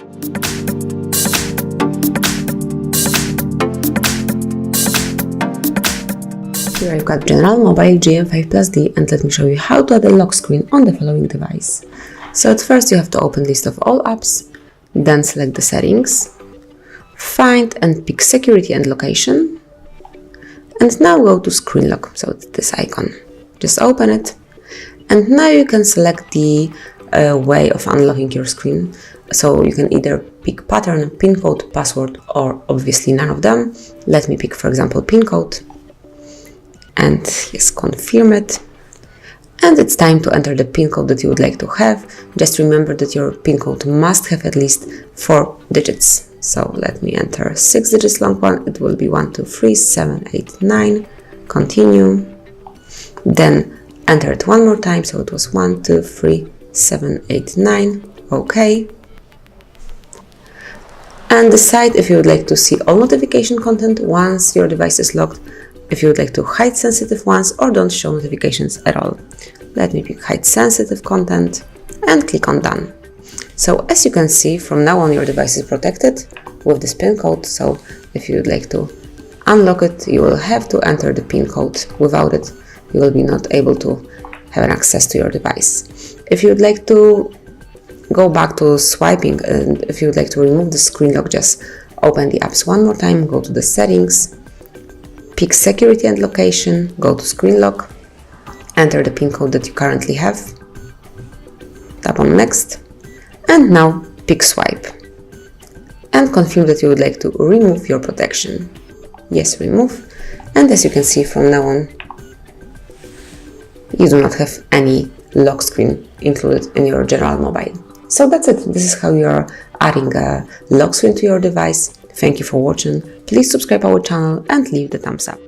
Here I've got General Mobile GM5+D, and let me show you how to add a lock screen on the following device. So at first you have to open list of all apps, then select the settings, find and pick security and location, and now go to screen lock, so it's this icon. Just open it, and now you can select the way of unlocking your screen. So you can either pick pattern, pin code, password, or obviously none of them. Let me pick, for example, pin code. And yes, confirm it. And it's time to enter the pin code that you would like to have. Just remember that your pin code must have at least 4 digits. So let me enter 6 digits long one. It will be 1, 2, 3, 7, 8, 9. Continue. Then enter it one more time. So it was 1, 2, 3, 7, 8, 9. OK. And decide if you would like to see all notification content once your device is locked, if you would like to hide sensitive ones, or don't show notifications at all. Let me pick hide sensitive content and click on done. So as you can see, from now on your device is protected with this pin code. So if you would like to unlock it, you will have to enter the pin code. Without it, you will be not able to have an access to your device. If you would like to go back to swiping, and if you would like to remove the screen lock, just open the apps one more time, go to the settings, pick security and location, go to screen lock, enter the pin code that you currently have, tap on next, and now pick swipe. And confirm that you would like to remove your protection. Yes, remove. And as you can see, from now on, you do not have any lock screen included in your General Mobile. So that's it. This is how you are adding a lock screen to your device. Thank you for watching. Please subscribe our channel and leave the thumbs up.